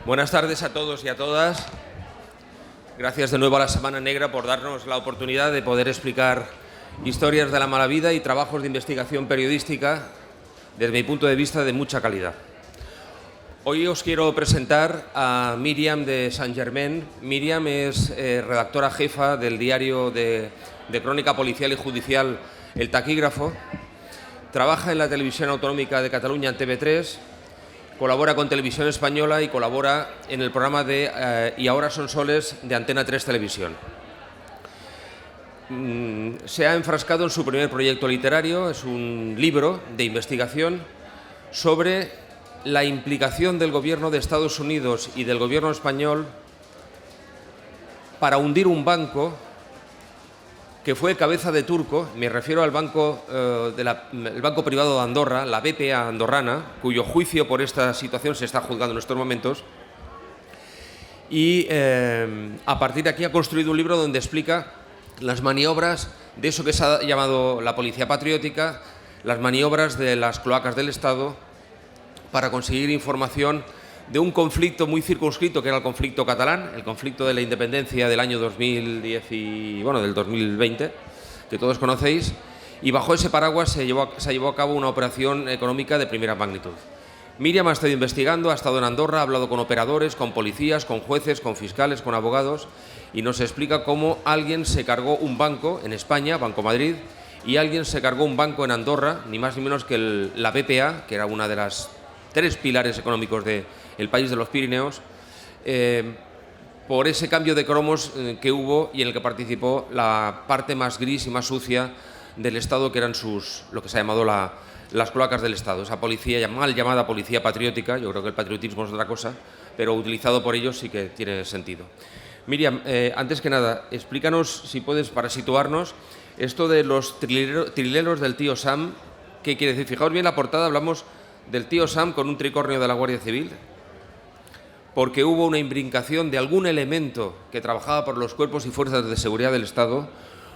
Buenas tardes a todos y a todas. Gracias de nuevo a la Semana Negra por darnos la oportunidad de poder explicar historias de la mala vida y trabajos de investigación periodística, desde mi punto de vista, de mucha calidad. Hoy os quiero presentar a Míriam de Saint-Germain. Míriam es redactora jefa del diario de crónica policial y judicial El Taquígrafo. Trabaja en la Televisión Autonómica de Cataluña, en TV3. Colabora con Televisión Española y colabora en el programa de Y ahora son soles de Antena 3 Televisión. Se ha enfrascado en su primer proyecto literario, es un libro de investigación sobre la implicación del gobierno de Estados Unidos y del gobierno español para hundir un banco que fue cabeza de turco. Me refiero al banco, el banco privado de Andorra, la BPA andorrana, cuyo juicio por esta situación se está juzgando en estos momentos. Y a partir de aquí ha construido un libro donde explica las maniobras de eso que se ha llamado la policía patriótica, las maniobras de las cloacas del Estado para conseguir información de un conflicto muy circunscrito, que era el conflicto catalán, el conflicto de la independencia del año 2010 del 2020, que todos conocéis, y bajo ese paraguas se llevó a cabo una operación económica de primera magnitud. Míriam ha estado investigando, ha estado en Andorra, ha hablado con operadores, con policías, con jueces, con fiscales, con abogados, y nos explica cómo alguien se cargó un banco en España, Banco Madrid, y alguien se cargó un banco en Andorra, ni más ni menos que la BPA, que era una de las 3 pilares económicos del país de los Pirineos, por ese cambio de cromos que hubo y en el que participó la parte más gris y más sucia del Estado, que eran lo que se ha llamado las cloacas del Estado, esa policía mal llamada policía patriótica. Yo creo que el patriotismo es otra cosa, pero utilizado por ellos sí que tiene sentido. Míriam, antes que nada, explícanos, si puedes, para situarnos, esto de los trileros del tío Sam. ¿Qué quiere decir? Fijaos bien la portada, hablamos del tío Sam con un tricornio de la Guardia Civil, porque hubo una imbricación de algún elemento que trabajaba por los cuerpos y fuerzas de seguridad del Estado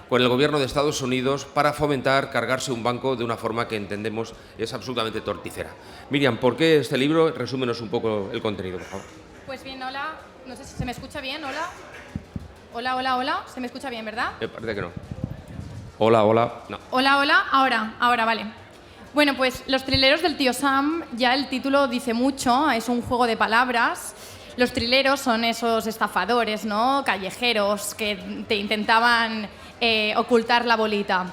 con el gobierno de Estados Unidos para fomentar cargarse un banco de una forma que entendemos es absolutamente torticera. Míriam, ¿por qué este libro? Resúmenos un poco el contenido, por favor. Pues bien, hola. No sé si se me escucha bien, hola. Hola. ¿Se me escucha bien, verdad? Parece que no. Hola. No. Hola. Ahora, vale. Bueno, pues Los trileros del tío Sam, ya el título dice mucho, es un juego de palabras. Los trileros son esos estafadores, ¿no?, callejeros que te intentaban ocultar la bolita.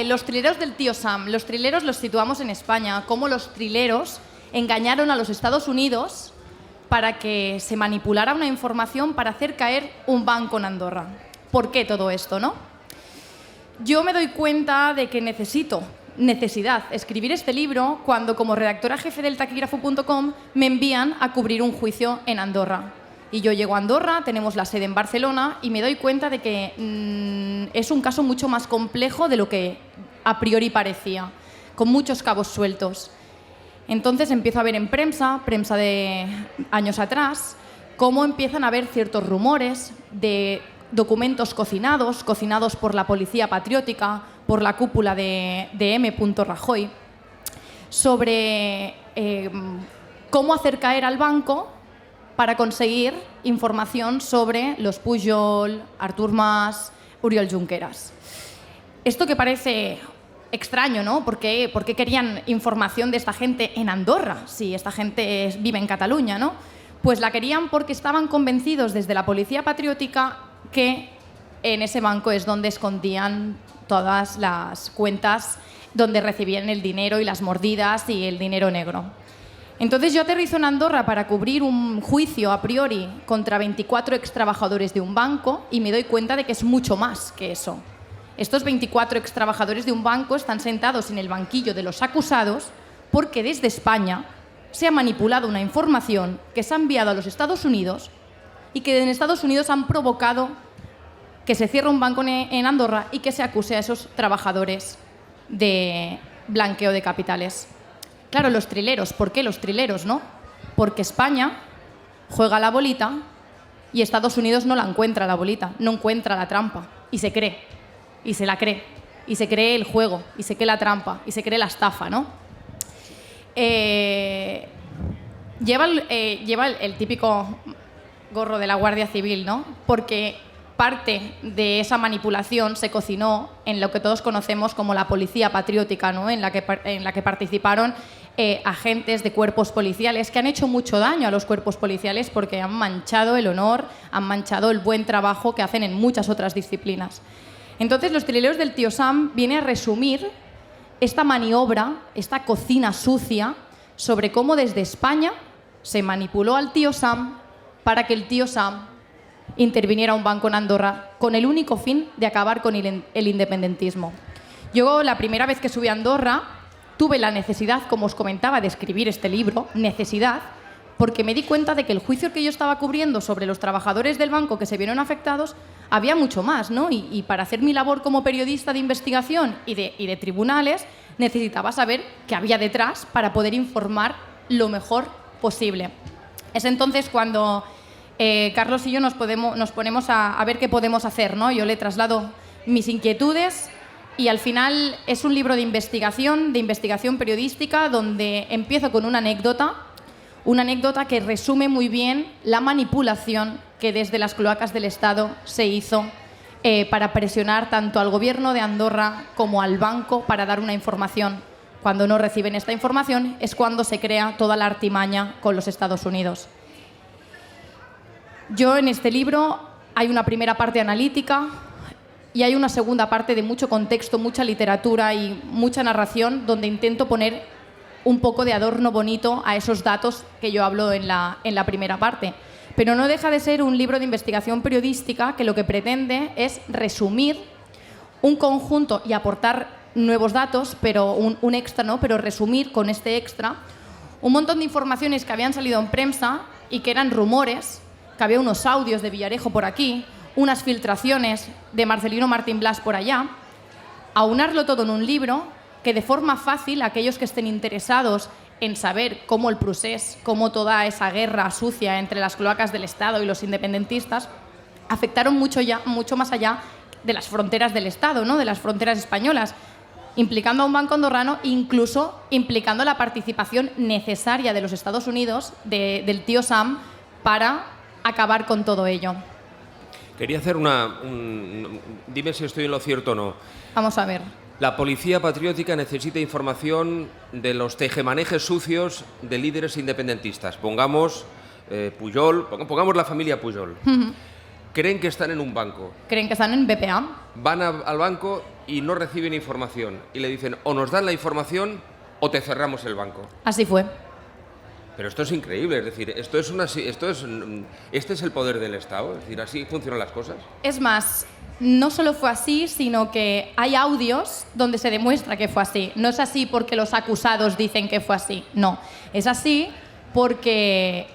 Los trileros del tío Sam, los trileros los situamos en España, cómo los trileros engañaron a los Estados Unidos para que se manipulara una información para hacer caer un banco en Andorra. ¿Por qué todo esto, no? Yo me doy cuenta de que necesidad escribir este libro cuando, como redactora jefe del taquígrafo.com, me envían a cubrir un juicio en Andorra. Y yo llego a Andorra, tenemos la sede en Barcelona, y me doy cuenta de que es un caso mucho más complejo de lo que a priori parecía, con muchos cabos sueltos. Entonces empiezo a ver en prensa de años atrás, cómo empiezan a haber ciertos rumores de documentos cocinados por la policía patriótica, por la cúpula de M. Rajoy, sobre cómo hacer caer al banco para conseguir información sobre los Pujol, Artur Mas, Oriol Junqueras. Esto que parece extraño, ¿no? ¿Por qué querían información de esta gente en Andorra, si esta gente vive en Cataluña, ¿no? Pues la querían porque estaban convencidos desde la policía patriótica que en ese banco es donde escondían todas las cuentas, donde recibían el dinero y las mordidas y el dinero negro. Entonces yo aterrizo en Andorra para cubrir un juicio a priori contra 24 extrabajadores de un banco y me doy cuenta de que es mucho más que eso. Estos 24 extrabajadores de un banco están sentados en el banquillo de los acusados porque desde España se ha manipulado una información que se ha enviado a los Estados Unidos y que en Estados Unidos han provocado que se cierre un banco en Andorra y que se acuse a esos trabajadores de blanqueo de capitales. Claro, los trileros. ¿Por qué los trileros, no? Porque España juega la bolita y Estados Unidos no la encuentra la bolita, no encuentra la trampa y se cree, y se la cree, y se cree el juego, y se cree la trampa, y se cree la estafa, ¿no? Lleva el típico gorro de la Guardia Civil, ¿no? Porque parte de esa manipulación se cocinó en lo que todos conocemos como la policía patriótica, ¿no? en la que participaron agentes de cuerpos policiales que han hecho mucho daño a los cuerpos policiales porque han manchado el honor, han manchado el buen trabajo que hacen en muchas otras disciplinas. Entonces, Los trileros del tío Sam viene a resumir esta maniobra, esta cocina sucia, sobre cómo desde España se manipuló al tío Sam para que el tío Sam interviniera un banco en Andorra con el único fin de acabar con el independentismo. Yo, la primera vez que subí a Andorra, tuve la necesidad, como os comentaba, de escribir este libro, porque me di cuenta de que el juicio que yo estaba cubriendo sobre los trabajadores del banco que se vieron afectados había mucho más, ¿no? Y para hacer mi labor como periodista de investigación y de tribunales, necesitaba saber qué había detrás para poder informar lo mejor posible. Es entonces cuando Carlos y yo nos ponemos a ver qué podemos hacer, ¿no? Yo le traslado mis inquietudes y al final es un libro de investigación periodística, donde empiezo con una anécdota que resume muy bien la manipulación que desde las cloacas del Estado se hizo para presionar tanto al gobierno de Andorra como al banco para dar una información. Cuando no reciben esta información es cuando se crea toda la artimaña con los Estados Unidos. Yo en este libro hay una primera parte analítica y hay una segunda parte de mucho contexto, mucha literatura y mucha narración, donde intento poner un poco de adorno bonito a esos datos que yo hablo en la primera parte. Pero no deja de ser un libro de investigación periodística que lo que pretende es resumir un conjunto y aportar nuevos datos, pero un extra, ¿no? Pero resumir con este extra un montón de informaciones que habían salido en prensa y que eran rumores, que había unos audios de Villarejo por aquí, unas filtraciones de Marcelino Martín Blas por allá, aunarlo todo en un libro que de forma fácil aquellos que estén interesados en saber cómo el procés, cómo toda esa guerra sucia entre las cloacas del Estado y los independentistas afectaron mucho más allá de las fronteras del Estado, ¿no? De las fronteras españolas, implicando a un banco andorrano, incluso implicando la participación necesaria de los Estados Unidos, del tío Sam, para acabar con todo ello. Quería hacer dime si estoy en lo cierto o no. Vamos a ver. La policía patriótica necesita información de los tejemanejes sucios de líderes independentistas. Pongamos Pujol, pongamos la familia Pujol. Creen que están en un banco. Creen que están en BPA. Van al banco y no reciben información. Y le dicen, o nos dan la información o te cerramos el banco. Así fue. Pero esto es increíble, es decir, este es el poder del Estado, es decir, así funcionan las cosas. Es más, no solo fue así, sino que hay audios donde se demuestra que fue así. No es así porque los acusados dicen que fue así, no. Es así porque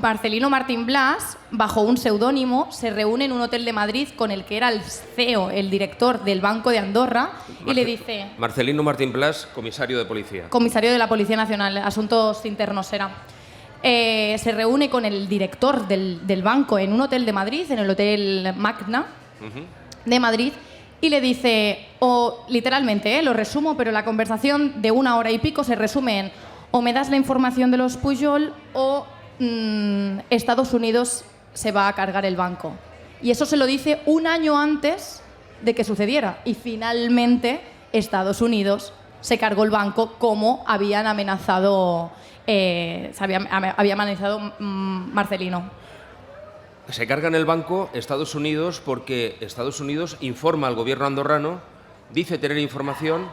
Marcelino Martín Blas, bajo un seudónimo, se reúne en un hotel de Madrid con el que era el CEO, el director del Banco de Andorra, y le dice... Marcelino Martín Blas, comisario de policía. Comisario de la Policía Nacional, Asuntos Internos era. Se reúne con el director del banco en un hotel de Madrid, en el Hotel Magna de Madrid, y le dice, literalmente, lo resumo, pero la conversación de 1 hora y pico se resume en: o me das la información de los Pujol o Estados Unidos se va a cargar el banco. Y eso se lo dice 1 año antes de que sucediera. Y finalmente Estados Unidos se cargó el banco como habían amenazado, había amenazado Marcelino. Se cargan el banco Estados Unidos porque Estados Unidos informa al gobierno andorrano, dice tener información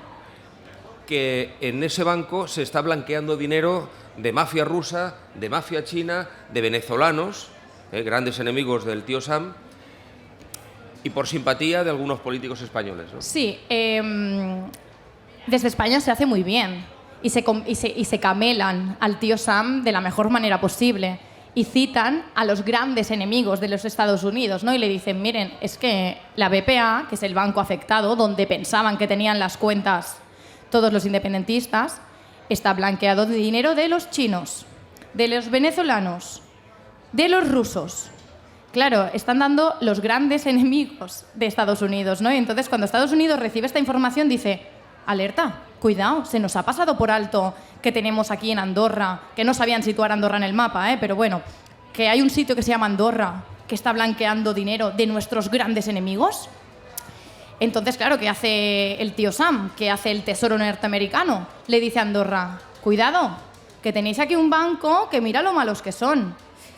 que en ese banco se está blanqueando dinero de mafia rusa, de mafia china, de venezolanos, grandes enemigos del tío Sam, y por simpatía de algunos políticos españoles, ¿no? Sí, desde España se hace muy bien y se camelan al tío Sam de la mejor manera posible y citan a los grandes enemigos de los Estados Unidos, ¿no? Y le dicen, miren, es que la BPA, que es el banco afectado, donde pensaban que tenían las cuentas todos los independentistas, está blanqueado de dinero de los chinos, de los venezolanos, de los rusos. Claro, están dando los grandes enemigos de Estados Unidos, ¿no? Y entonces, cuando Estados Unidos recibe esta información, dice, alerta, cuidado, se nos ha pasado por alto que tenemos aquí en Andorra, que no sabían situar Andorra en el mapa, pero bueno, que hay un sitio que se llama Andorra, que está blanqueando dinero de nuestros grandes enemigos. Entonces, claro, ¿qué hace el tío Sam? ¿Qué hace el Tesoro norteamericano? Le dice a Andorra, cuidado, que tenéis aquí un banco que mira lo malos que son,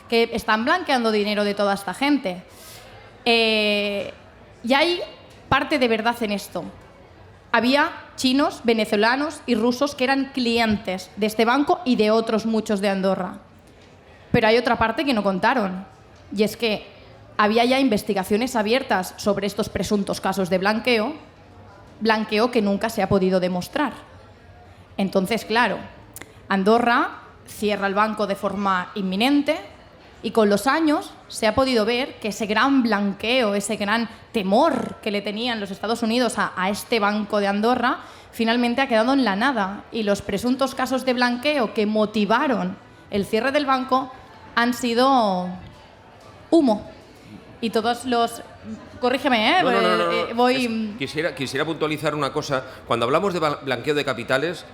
que están blanqueando dinero de toda esta gente. Y hay parte de verdad en esto. Había chinos, venezolanos y rusos que eran clientes de este banco y de otros muchos de Andorra. Pero hay otra parte que no contaron, y es que había ya investigaciones abiertas sobre estos presuntos casos de blanqueo que nunca se ha podido demostrar. Entonces, claro, Andorra cierra el banco de forma inminente y con los años se ha podido ver que ese gran blanqueo, ese gran temor que le tenían los Estados Unidos a este banco de Andorra, finalmente ha quedado en la nada, y los presuntos casos de blanqueo que motivaron el cierre del banco han sido humo. Y todos los... Corrígeme, voy... Quisiera puntualizar una cosa. Cuando hablamos de blanqueo de capitales,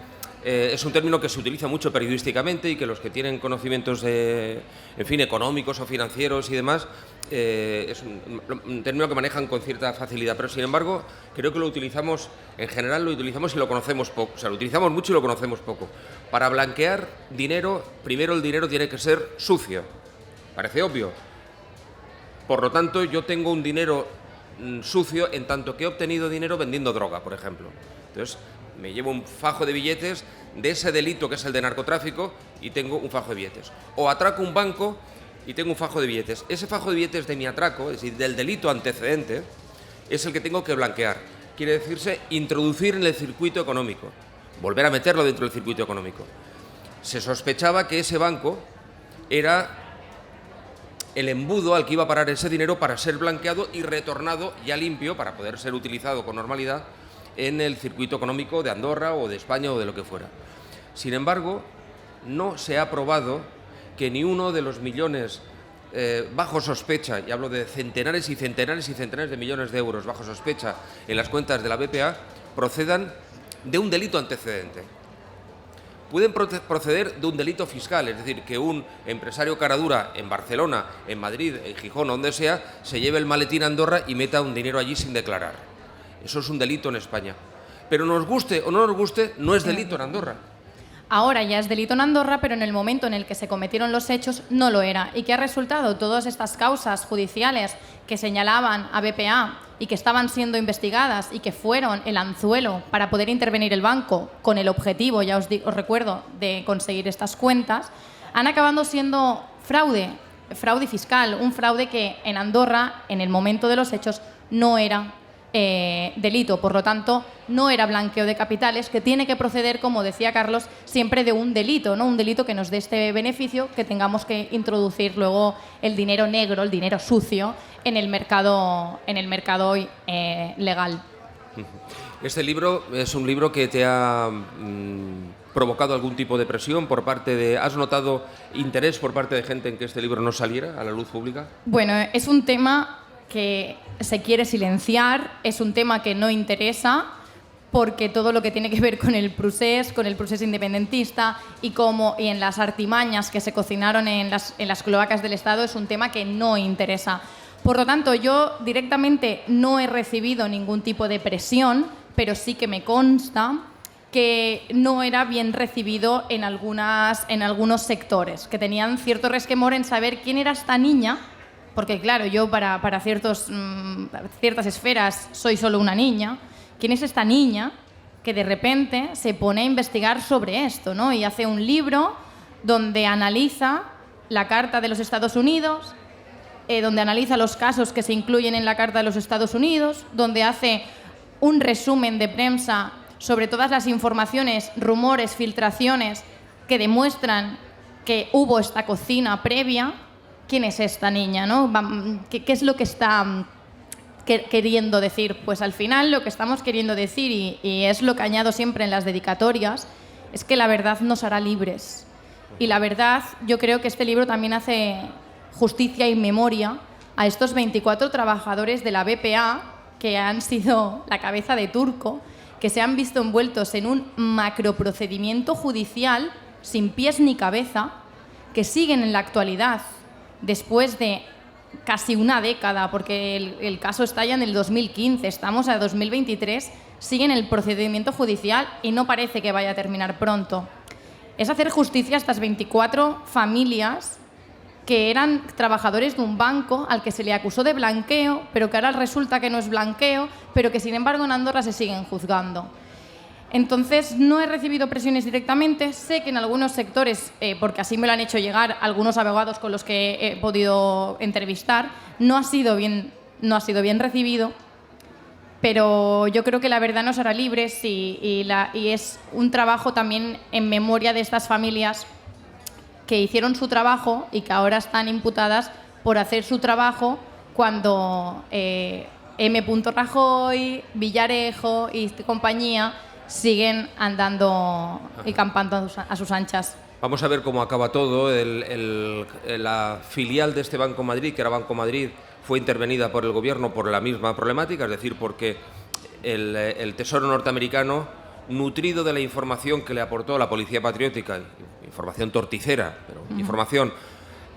es un término que se utiliza mucho periodísticamente y que los que tienen conocimientos económicos o financieros y demás, es un término que manejan con cierta facilidad. Pero, sin embargo, creo que lo utilizamos, en general lo utilizamos y lo conocemos poco. O sea, lo utilizamos mucho y lo conocemos poco. Para blanquear dinero, primero el dinero tiene que ser sucio. Parece obvio. Por lo tanto, yo tengo un dinero sucio en tanto que he obtenido dinero vendiendo droga, por ejemplo. Entonces, me llevo un fajo de billetes de ese delito que es el de narcotráfico y tengo un fajo de billetes. O atraco un banco y tengo un fajo de billetes. Ese fajo de billetes de mi atraco, es decir, del delito antecedente, es el que tengo que blanquear. Quiere decirse introducir en el circuito económico, volver a meterlo dentro del circuito económico. Se sospechaba que ese banco era el embudo al que iba a parar ese dinero para ser blanqueado y retornado ya limpio para poder ser utilizado con normalidad en el circuito económico de Andorra o de España o de lo que fuera. Sin embargo, no se ha probado que ni uno de los millones bajo sospecha, y hablo de centenares y centenares y centenares de millones de euros bajo sospecha en las cuentas de la BPA, procedan de un delito antecedente. Pueden proceder de un delito fiscal, es decir, que un empresario caradura en Barcelona, en Madrid, en Gijón o donde sea, se lleve el maletín a Andorra y meta un dinero allí sin declarar. Eso es un delito en España. Pero nos guste o no nos guste, no es delito en Andorra. Ahora ya es delito en Andorra, pero en el momento en el que se cometieron los hechos no lo era. ¿Y qué ha resultado? Todas estas causas judiciales que señalaban a BPA y que estaban siendo investigadas y que fueron el anzuelo para poder intervenir el banco con el objetivo, ya os recuerdo, de conseguir estas cuentas, han acabado siendo fraude fiscal, un fraude que en Andorra, en el momento de los hechos, no era delito. Por lo tanto, no era blanqueo de capitales, que tiene que proceder, como decía Carlos, siempre de un delito, ¿no? Un delito que nos dé este beneficio, que tengamos que introducir luego el dinero negro, el dinero sucio, en el mercado legal. Este libro es un libro que te ha provocado algún tipo de presión por parte de... ¿Has notado interés por parte de gente en que este libro no saliera a la luz pública? Bueno, es un tema que se quiere silenciar, es un tema que no interesa, porque todo lo que tiene que ver con el procés independentista y en las artimañas que se cocinaron en las cloacas del Estado, es un tema que no interesa. Por lo tanto, yo directamente no he recibido ningún tipo de presión, pero sí que me consta que no era bien recibido en algunos sectores, que tenían cierto resquemor en saber quién era esta niña, porque claro, yo para ciertas esferas soy solo una niña. ¿Quién es esta niña que de repente se pone a investigar sobre esto, ¿no? Y hace un libro donde analiza la Carta de los Estados Unidos, donde analiza los casos que se incluyen en la Carta de los Estados Unidos, donde hace un resumen de prensa sobre todas las informaciones, rumores, filtraciones que demuestran que hubo esta cocina previa? ¿Quién es esta niña, ¿no? ¿Qué es lo que está queriendo decir? Pues al final lo que estamos queriendo decir, y es lo que añado siempre en las dedicatorias, es que la verdad nos hará libres. Y la verdad, yo creo que este libro también hace justicia y memoria a estos 24 trabajadores de la BPA que han sido la cabeza de turco, que se han visto envueltos en un macroprocedimiento judicial sin pies ni cabeza, que siguen en la actualidad, después de casi una década, porque el caso estalla en el 2015, estamos a 2023, siguen el procedimiento judicial y no parece que vaya a terminar pronto. Es hacer justicia a estas 24 familias que eran trabajadores de un banco al que se le acusó de blanqueo, pero que ahora resulta que no es blanqueo, pero que sin embargo en Andorra se siguen juzgando. Entonces, no he recibido presiones directamente. Sé que en algunos sectores, porque así me lo han hecho llegar algunos abogados con los que he podido entrevistar, no ha sido bien recibido, pero yo creo que la verdad nos hará libres y es un trabajo también en memoria de estas familias que hicieron su trabajo y que ahora están imputadas por hacer su trabajo cuando M. Rajoy, Villarejo y compañía siguen andando y campando a sus anchas. Vamos a ver cómo acaba todo. La filial de este Banco Madrid, que era Banco Madrid, fue intervenida por el gobierno por la misma problemática, es decir, porque el Tesoro norteamericano, nutrido de la información que le aportó la Policía Patriótica, información torticera, pero información,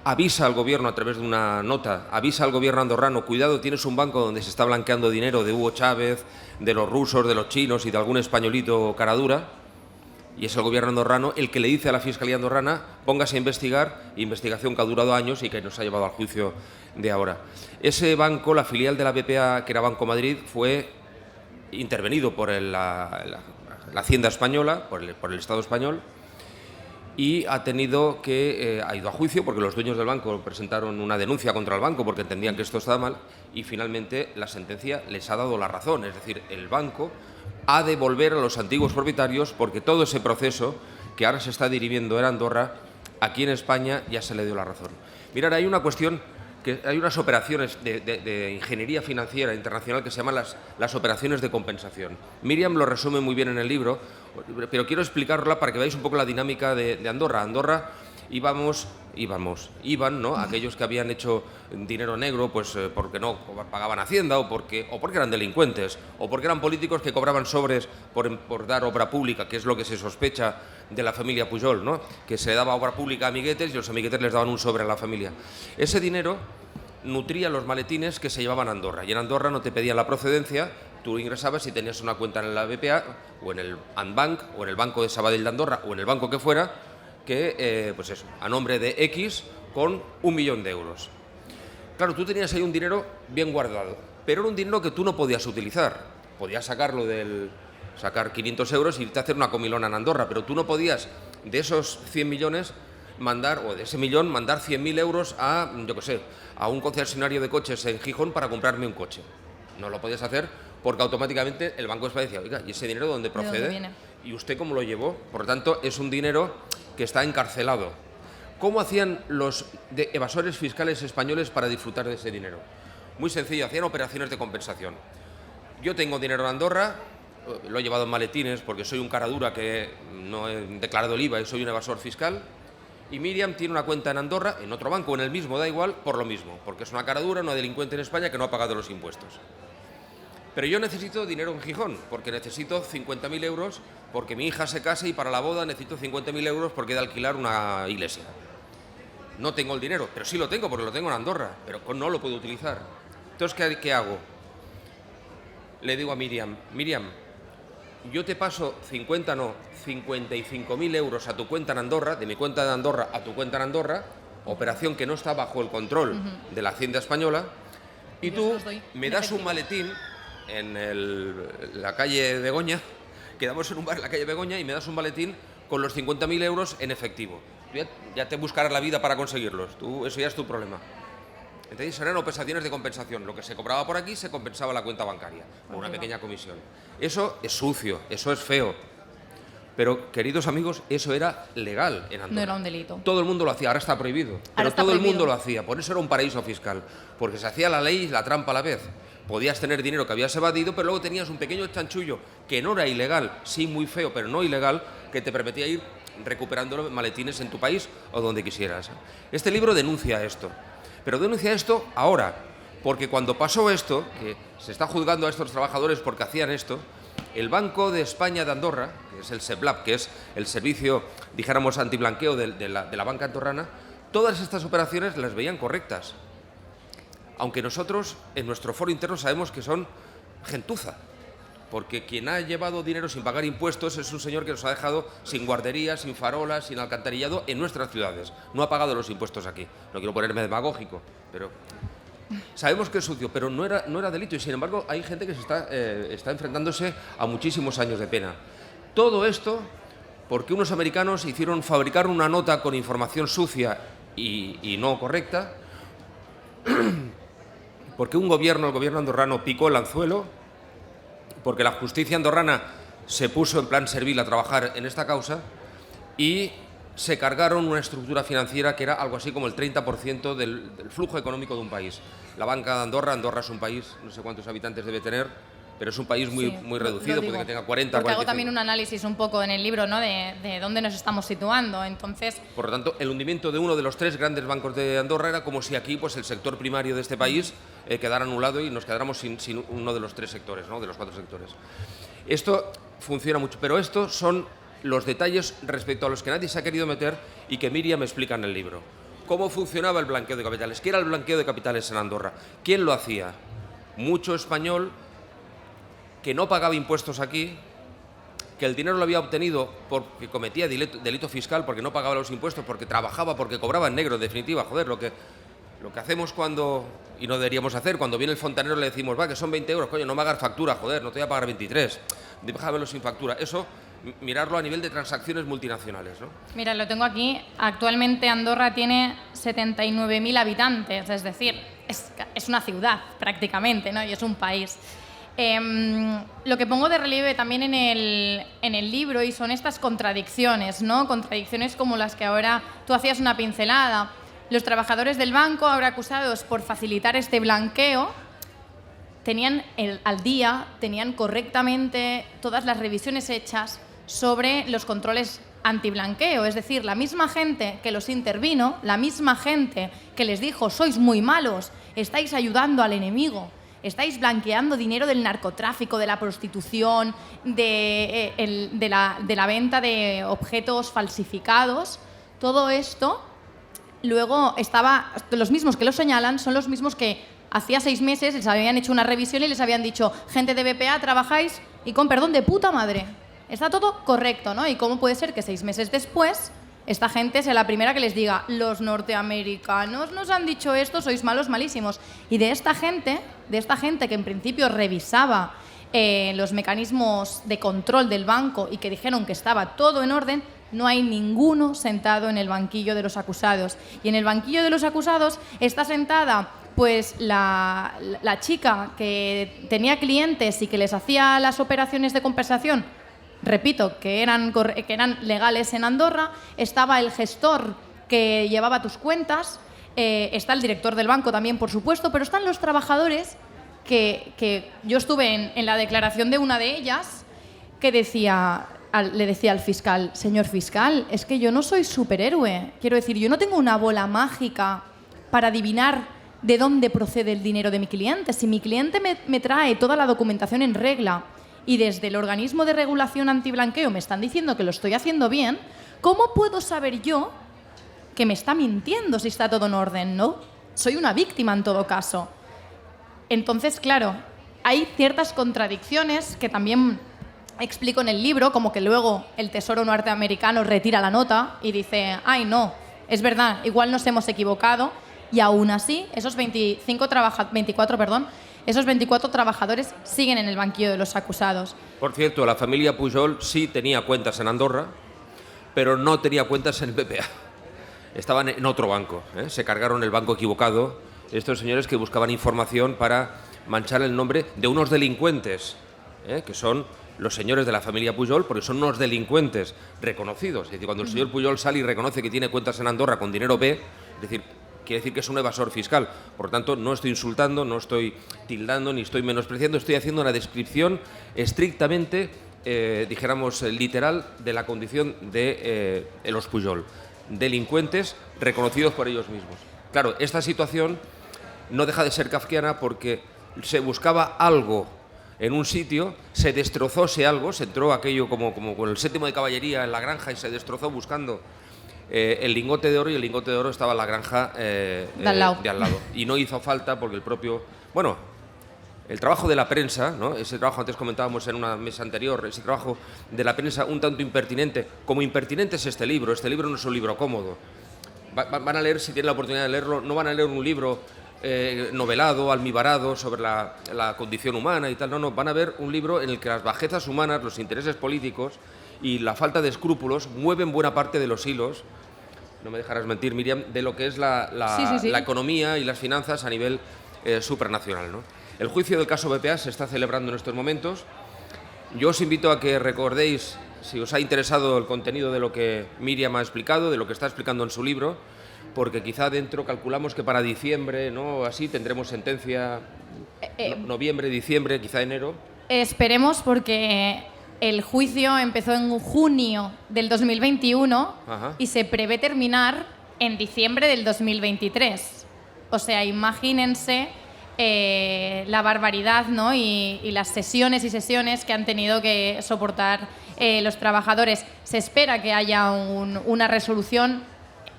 avisa al gobierno a través de una nota, avisa al gobierno andorrano: cuidado, tienes un banco donde se está blanqueando dinero de Hugo Chávez, de los rusos, de los chinos y de algún españolito caradura. Y es el gobierno andorrano el que le dice a la Fiscalía andorrana: póngase a investigar, investigación que ha durado años y que nos ha llevado al juicio de ahora. Ese banco, la filial de la BPA, que era Banco Madrid, fue intervenido por la Hacienda española, por el Estado español, y ha ido a juicio porque los dueños del banco presentaron una denuncia contra el banco porque entendían que esto estaba mal, y finalmente la sentencia les ha dado la razón. Es decir, el banco ha de volver a los antiguos propietarios porque todo ese proceso que ahora se está dirimiendo en Andorra, aquí en España ya se le dio la razón. Mirad, hay una cuestión, que hay unas operaciones de ingeniería financiera internacional que se llaman las operaciones de compensación. Miriam lo resume muy bien en el libro, pero quiero explicarla para que veáis un poco la dinámica de Andorra. Andorra iban, ¿no?, aquellos que habían hecho dinero negro, pues porque no pagaban Hacienda o porque eran delincuentes o porque eran políticos que cobraban sobres por dar obra pública, que es lo que se sospecha de la familia Pujol, ¿no?, que se daba obra pública a amiguetes y los amiguetes les daban un sobre a la familia. Ese dinero nutría los maletines que se llevaban a Andorra, y en Andorra no te pedían la procedencia. Tú ingresabas y tenías una cuenta en la BPA o en el Andbank o en el Banco de Sabadell de Andorra o en el banco que fuera, que, pues eso, a nombre de X, con 1 millón de euros. Claro, tú tenías ahí un dinero bien guardado, pero era un dinero que tú no podías utilizar. Podías sacar 500 euros y irte a hacer una comilona en Andorra, pero tú no podías, de esos 100 millones, o de ese millón, mandar 100.000 euros a, yo qué sé, a un concesionario de coches en Gijón para comprarme un coche. No lo podías hacer porque automáticamente el Banco de España decía: oiga, ¿y ese dinero de dónde procede? ¿De dónde viene? ¿Y usted cómo lo llevó? Por lo tanto, es un dinero que está encarcelado. ¿Cómo hacían los evasores fiscales españoles para disfrutar de ese dinero? Muy sencillo, hacían operaciones de compensación. Yo tengo dinero en Andorra, lo he llevado en maletines porque soy un cara dura que no he declarado el IVA y soy un evasor fiscal, y Miriam tiene una cuenta en Andorra, en otro banco, en el mismo, da igual, por lo mismo, porque es una cara dura, una delincuente en España que no ha pagado los impuestos. Pero yo necesito dinero en Gijón, porque necesito 50.000 euros, porque mi hija se casa y para la boda necesito 50.000 euros porque he de alquilar una iglesia. No tengo el dinero, pero sí lo tengo porque lo tengo en Andorra, pero no lo puedo utilizar. Entonces, ¿qué hago? Le digo a Miriam: Miriam, yo te paso 55.000 euros a tu cuenta en Andorra, de mi cuenta de Andorra a tu cuenta en Andorra, operación que no está bajo el control de la Hacienda española, y tú me das un maletín en la calle Begoña, quedamos en un bar en la calle Begoña, y me das un maletín con los 50.000 euros en efectivo. Ya te buscarás la vida para conseguirlos, eso ya es tu problema. Entonces eran operaciones de compensación. Lo que se cobraba por aquí se compensaba la cuenta bancaria, por una pequeña comisión. Eso es sucio, eso es feo. Pero, queridos amigos, eso era legal en Andorra. No era un delito. Todo el mundo lo hacía, ahora está prohibido. Pero todo el mundo lo hacía, por eso era un paraíso fiscal. Porque se hacía la ley y la trampa a la vez. Podías tener dinero que habías evadido, pero luego tenías un pequeño chanchullo que no era ilegal, sí muy feo, pero no ilegal, que te permitía ir recuperando maletines en tu país o donde quisieras. Este libro denuncia esto. Pero denuncia esto ahora, porque cuando pasó esto, que se está juzgando a estos trabajadores porque hacían esto, El Banco de España de Andorra, que es el SEBLAP, que es el servicio, dijéramos, antiblanqueo de la banca andorrana, todas estas operaciones las veían correctas. Aunque nosotros, en nuestro foro interno, sabemos que son gentuza. Porque quien ha llevado dinero sin pagar impuestos es un señor que nos ha dejado sin guardería, sin farolas, sin alcantarillado en nuestras ciudades. No ha pagado los impuestos aquí. No quiero ponerme demagógico, pero sabemos que es sucio, pero no era delito. Y sin embargo hay gente que está enfrentándose a muchísimos años de pena. Todo esto porque unos americanos fabricaron una nota con información sucia y no correcta, porque el gobierno andorrano picó el anzuelo, porque la justicia andorrana se puso en plan servil a trabajar en esta causa y se cargaron una estructura financiera que era algo así como el 30% del flujo económico de un país. La banca de Andorra es un país, no sé cuántos habitantes debe tener, pero es un país muy reducido, puede que tenga 40, porque 45. hago también un análisis un poco en el libro, ¿no?, de dónde nos estamos situando. Entonces, por lo tanto, el hundimiento de uno de los 3 grandes bancos de Andorra era como si aquí, pues, el sector primario de este país quedara anulado y nos quedáramos sin uno de los 3 sectores, ¿no?, de los 4 sectores. Esto funciona mucho, pero estos son los detalles respecto a los que nadie se ha querido meter y que Miriam explica en el libro. ¿Cómo funcionaba el blanqueo de capitales? ¿Qué era el blanqueo de capitales en Andorra? ¿Quién lo hacía? Mucho español que no pagaba impuestos aquí, que el dinero lo había obtenido porque cometía delito fiscal, porque no pagaba los impuestos, porque trabajaba, porque cobraba en negro, en definitiva. Joder, lo que hacemos cuando, y no deberíamos hacer, cuando viene el fontanero le decimos, va, que son 20 euros, coño, no me hagas factura, joder, no te voy a pagar 23, déjamelo sin factura. Eso, mirarlo a nivel de transacciones multinacionales, ¿no? Mira, lo tengo aquí. Actualmente Andorra tiene 79.000 habitantes, es decir, es una ciudad prácticamente, ¿no?, y es un país. Lo que pongo de relieve también en el libro y son estas contradicciones, ¿no? Contradicciones como las que ahora tú hacías una pincelada. Los trabajadores del banco, ahora acusados por facilitar este blanqueo, tenían correctamente todas las revisiones hechas sobre los controles antiblanqueo. Es decir, la misma gente que los intervino, la misma gente que les dijo, sois muy malos, estáis ayudando al enemigo, estáis blanqueando dinero del narcotráfico, de la prostitución, de la venta de objetos falsificados. Todo esto, luego los mismos que lo señalan son los mismos que hacía 6 meses les habían hecho una revisión y les habían dicho, gente de BPA, trabajáis y con perdón de puta madre. Está todo correcto, ¿no? ¿Y cómo puede ser que 6 meses después esta gente sea la primera que les diga, los norteamericanos nos han dicho esto, sois malos, malísimos? Y de esta gente que en principio revisaba los mecanismos de control del banco y que dijeron que estaba todo en orden, no hay ninguno sentado en el banquillo de los acusados. Y en el banquillo de los acusados está sentada pues la chica que tenía clientes y que les hacía las operaciones de compensación, repito, que eran legales en Andorra. Estaba el gestor que llevaba tus cuentas, está el director del banco también, por supuesto, pero están los trabajadores que yo estuve en la declaración de una de ellas que le decía al fiscal, señor fiscal, es que yo no soy superhéroe. Quiero decir, yo no tengo una bola mágica para adivinar de dónde procede el dinero de mi cliente. Si mi cliente me trae toda la documentación en regla y desde el organismo de regulación antiblanqueo me están diciendo que lo estoy haciendo bien, ¿cómo puedo saber yo que me está mintiendo si está todo en orden, no? Soy una víctima en todo caso. Entonces, claro, hay ciertas contradicciones que también explico en el libro, como que luego el Tesoro norteamericano retira la nota y dice, ay no, es verdad, igual nos hemos equivocado, y aún así esos 24 trabajadores siguen en el banquillo de los acusados. Por cierto, la familia Pujol sí tenía cuentas en Andorra, pero no tenía cuentas en el BPA. Estaban en otro banco, ¿eh? Se cargaron el banco equivocado estos señores que buscaban información para manchar el nombre de unos delincuentes, que son los señores de la familia Pujol, porque son unos delincuentes reconocidos. Es decir, cuando el señor Pujol sale y reconoce que tiene cuentas en Andorra con dinero B, es decir, quiere decir que es un evasor fiscal. Por lo tanto, no estoy insultando, no estoy tildando, ni estoy menospreciando, estoy haciendo una descripción estrictamente, dijéramos, literal de la condición de los Pujol. Delincuentes reconocidos por ellos mismos. Claro, esta situación no deja de ser kafkiana porque se buscaba algo en un sitio, se destrozóse algo, se entró aquello como con el 7º de caballería en la granja y se destrozó buscando el lingote de oro, y el lingote de oro estaba en la granja de al lado. Y no hizo falta porque el propio... Bueno, el trabajo de la prensa, ¿no? Ese trabajo antes comentábamos en una mesa anterior, ese trabajo de la prensa un tanto impertinente. Como impertinente es este libro no es un libro cómodo. Van a leer, si tienen la oportunidad de leerlo, no van a leer un libro novelado, almibarado sobre la condición humana y tal, no, van a ver un libro en el que las bajezas humanas, los intereses políticos y la falta de escrúpulos mueven buena parte de los hilos, no me dejarás mentir, Miriam, de lo que es la economía y las finanzas a nivel supranacional, ¿no? El juicio del caso BPA se está celebrando en estos momentos. Yo os invito a que recordéis, si os ha interesado el contenido de lo que Miriam ha explicado, de lo que está explicando en su libro, porque quizá dentro calculamos que para diciembre, ¿no? Así tendremos sentencia, noviembre, diciembre, quizá enero. Esperemos, porque el juicio empezó en junio del 2021 y se prevé terminar en diciembre del 2023. O sea, imagínense la barbaridad, ¿no? y las sesiones y sesiones que han tenido que soportar los trabajadores. Se espera que haya una resolución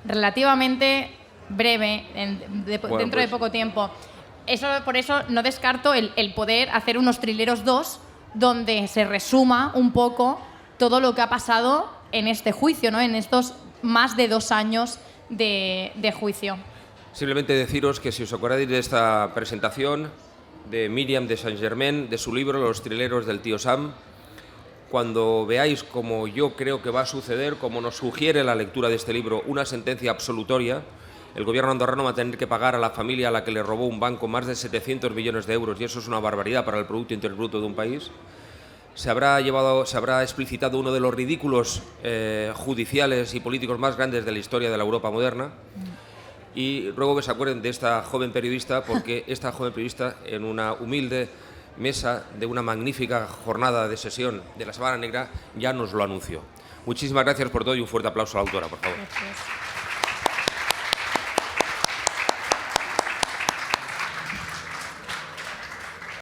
relativamente breve, dentro de poco tiempo. Por eso no descarto el poder hacer unos Trileros 2 donde se resuma un poco todo lo que ha pasado en este juicio, ¿no? En estos más de 2 años de juicio. Simplemente deciros que si os acordáis de esta presentación de Miriam de Saint-Germain, de su libro Los Trileros del tío Sam, cuando veáis, como yo creo que va a suceder, como nos sugiere la lectura de este libro, una sentencia absolutoria, el gobierno andorrano va a tener que pagar a la familia a la que le robó un banco más de 700 millones de euros, y eso es una barbaridad para el Producto Interior Bruto de un país. Se habrá explicitado uno de los ridículos judiciales y políticos más grandes de la historia de la Europa moderna. Y ruego que se acuerden de esta joven periodista, porque esta joven periodista, en una humilde mesa de una magnífica jornada de sesión de la Semana Negra, ya nos lo anunció. Muchísimas gracias por todo y un fuerte aplauso a la autora, por favor. Gracias.